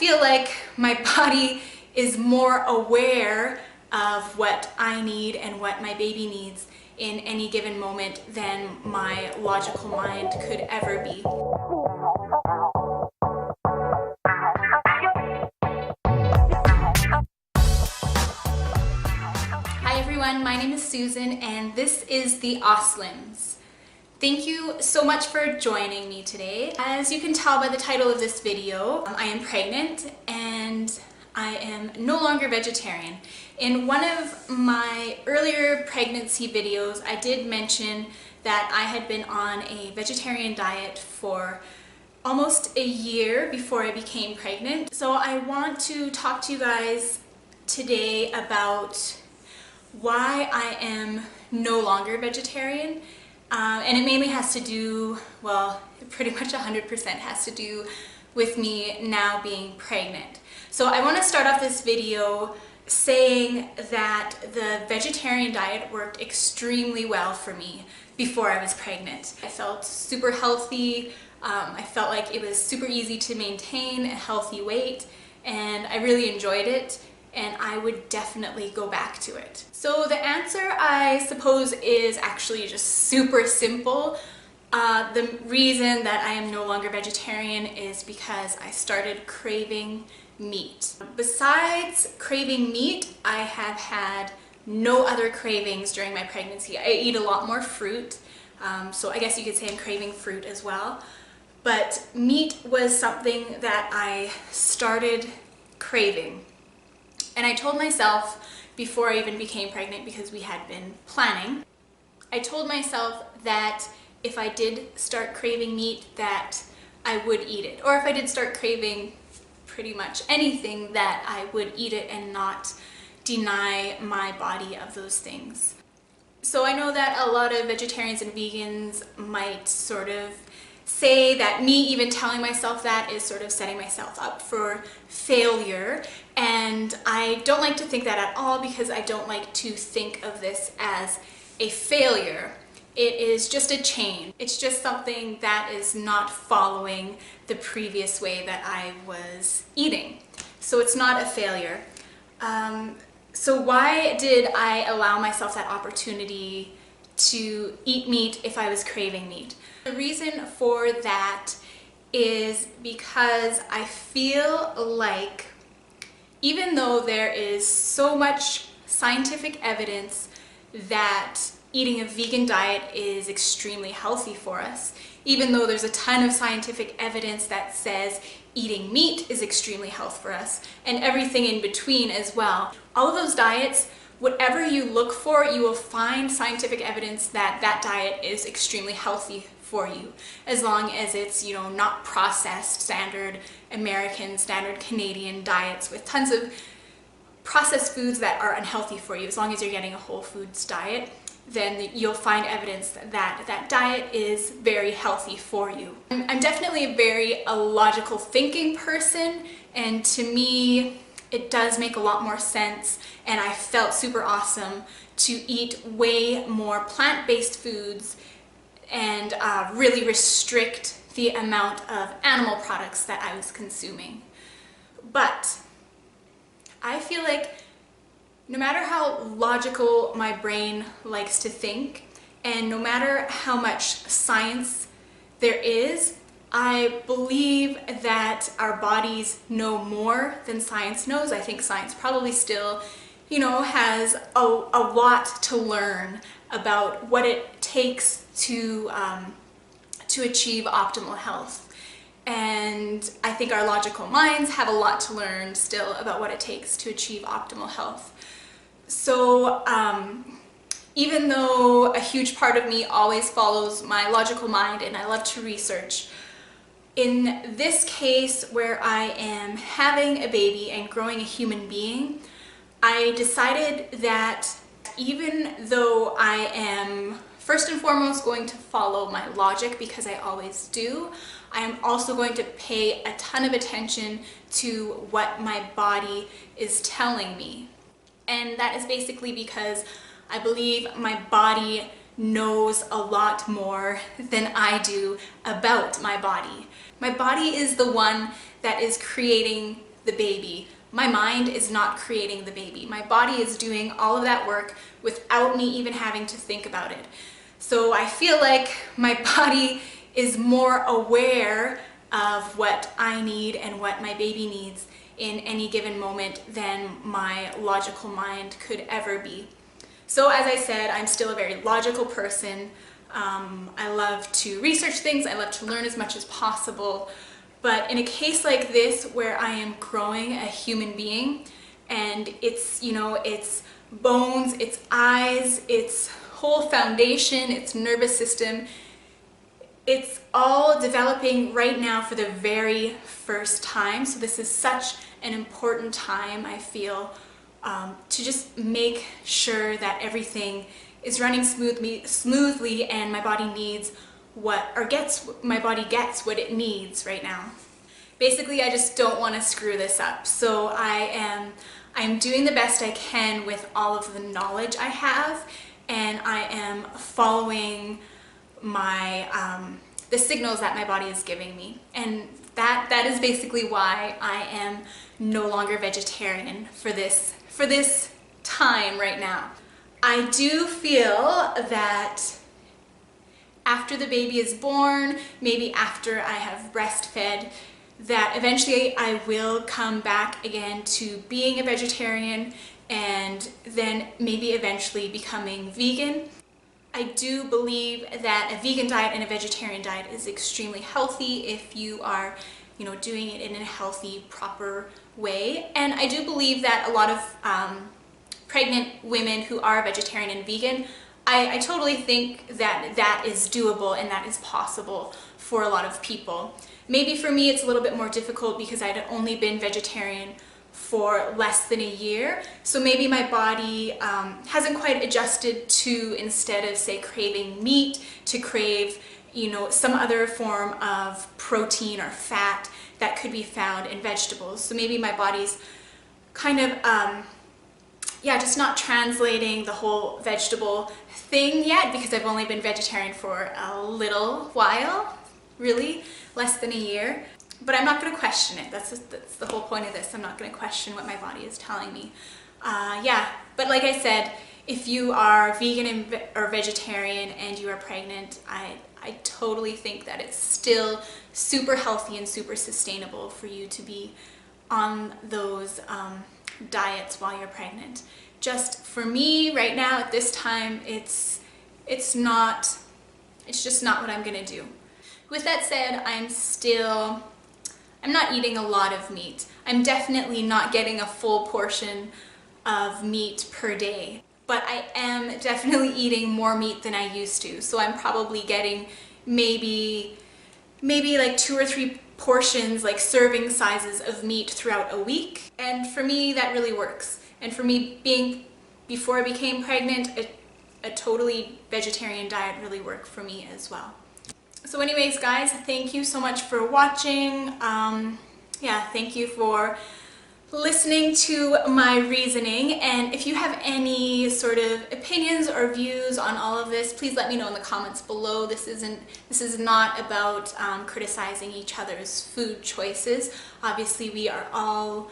feel like my body is more aware of what I need and what my baby needs in any given moment than my logical mind could ever be. Hi everyone, my name is Susan and this is the Ostlins. Thank you so much for joining me today. As you can tell by the title of this video, I am pregnant and I am no longer vegetarian. In one of my earlier pregnancy videos, I did mention that I had been on a vegetarian diet for almost a year before I became pregnant. So I want to talk to you guys today about why I am no longer vegetarian. And it mainly has to do, well, pretty much 100% has to do with me now being pregnant. So I want to start off this video saying that the vegetarian diet worked extremely well for me before I was pregnant. I felt super healthy. I felt like it was super easy to maintain a healthy weight, and I really enjoyed it, and I would definitely go back to it. So the answer, I suppose, is actually just super simple. The reason that I am no longer vegetarian is because I started craving meat. Besides craving meat, I have had no other cravings during my pregnancy. I eat a lot more fruit, so I guess you could say I'm craving fruit as well. But meat was something that I started craving. And I told myself before I even became pregnant, because we had been planning, I told myself that if I did start craving meat, that I would eat it. Or if I did start craving pretty much anything, that I would eat it and not deny my body of those things. So I know that a lot of vegetarians and vegans might sort of say that me even telling myself that is sort of setting myself up for failure, and I don't like to think that at all, because I don't like to think of this as a failure. It is just a change. It's just something that is not following the previous way that I was eating. So it's not a failure. So why did I allow myself that opportunity to eat meat if I was craving meat? The reason for that is because I feel like even though there is so much scientific evidence that eating a vegan diet is extremely healthy for us, even though there's a ton of scientific evidence that says eating meat is extremely healthy for us, and everything in between as well. All of those diets, whatever you look for, you will find scientific evidence that that diet is extremely healthy for you, as long as it's, you know, not processed standard American, standard Canadian diets with tons of processed foods that are unhealthy for you. As long as you're getting a whole foods diet, then you'll find evidence that that diet is very healthy for you. I'm definitely a very logical thinking person, and to me it does make a lot more sense, and I felt super awesome to eat way more plant-based foods and really restrict the amount of animal products that I was consuming. But I feel like no matter how logical my brain likes to think, and no matter how much science there is, I believe that our bodies know more than science knows. I think science probably still, you know, has a lot to learn about what it takes to achieve optimal health. And I think our logical minds have a lot to learn still about what it takes to achieve optimal health. So even though a huge part of me always follows my logical mind and I love to research, in this case where I am having a baby and growing a human being, I decided that even though I am first and foremost going to follow my logic, because I always do, I am also going to pay a ton of attention to what my body is telling me. And that is basically because I believe my body knows a lot more than I do about my body. My body is the one that is creating the baby. My mind is not creating the baby. My body is doing all of that work without me even having to think about it. So I feel like my body is more aware of what I need and what my baby needs in any given moment than my logical mind could ever be. So as I said, I'm still a very logical person. I love to research things, I love to learn as much as possible, but in a case like this where I am growing a human being and it's, you know, its bones, its eyes, its whole foundation, its nervous system, it's all developing right now for the very first time. So this is such an important time, I feel, to just make sure that everything is running smoothly and my body needs my body gets what it needs right now. Basically, I just don't want to screw this up. So I'm doing the best I can with all of the knowledge I have, and I am following the signals that my body is giving me. And that is basically why I am no longer vegetarian for this time right now. I do feel that after the baby is born, maybe after I have breastfed, that eventually I will come back again to being a vegetarian and then maybe eventually becoming vegan. I do believe that a vegan diet and a vegetarian diet is extremely healthy if you are, you know, doing it in a healthy, proper way. And I do believe that a lot of pregnant women who are vegetarian and vegan, I totally think that that is doable and that is possible for a lot of people. Maybe for me it's a little bit more difficult because I'd only been vegetarian for less than a year, so maybe my body hasn't quite adjusted to, instead of say craving meat, to crave, you know, some other form of protein or fat that could be found in vegetables. So maybe my body's kind of just not translating the whole vegetable thing yet, because I've only been vegetarian for a little while, really, less than a year. But I'm not going to question it. That's the whole point of this. I'm not going to question what my body is telling me. But like I said, if you are vegan or vegetarian and you are pregnant, I totally think that it's still super healthy and super sustainable for you to be on those diets while you're pregnant. Just for me right now at this time, it's just not what I'm gonna do. With that said, I'm not eating a lot of meat. I'm definitely not getting a full portion of meat per day, but I am definitely eating more meat than I used to. So I'm probably getting maybe like 2 or 3 portions, like serving sizes of meat throughout a week. And for me, that really works. And for me, before I became pregnant, a totally vegetarian diet really worked for me as well. So anyways, guys, thank you so much for watching. Thank you for listening to my reasoning, and if you have any sort of opinions or views on all of this, please let me know in the comments below. This is not about criticizing each other's food choices. Obviously, we are all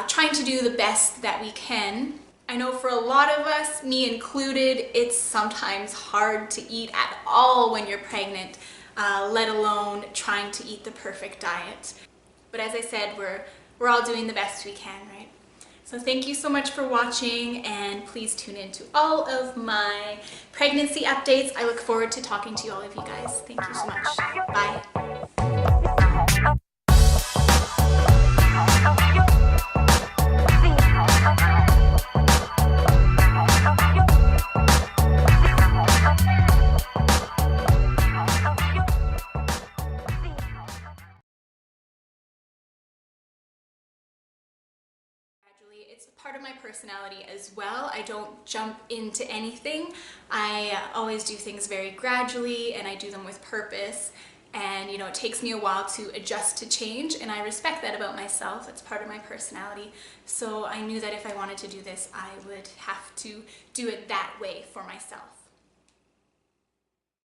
trying to do the best that we can. I know for a lot of us, me included, it's sometimes hard to eat at all when you're pregnant, let alone trying to eat the perfect diet. But as I said, we're all doing the best we can, right? So thank you so much for watching, and please tune in to all of my pregnancy updates. I look forward to talking to all of you guys. Thank you so much. Bye. It's part of my personality as well. I don't jump into anything. I always do things very gradually, and I do them with purpose. And you know, it takes me a while to adjust to change, and I respect that about myself. It's part of my personality. So I knew that if I wanted to do this, I would have to do it that way for myself.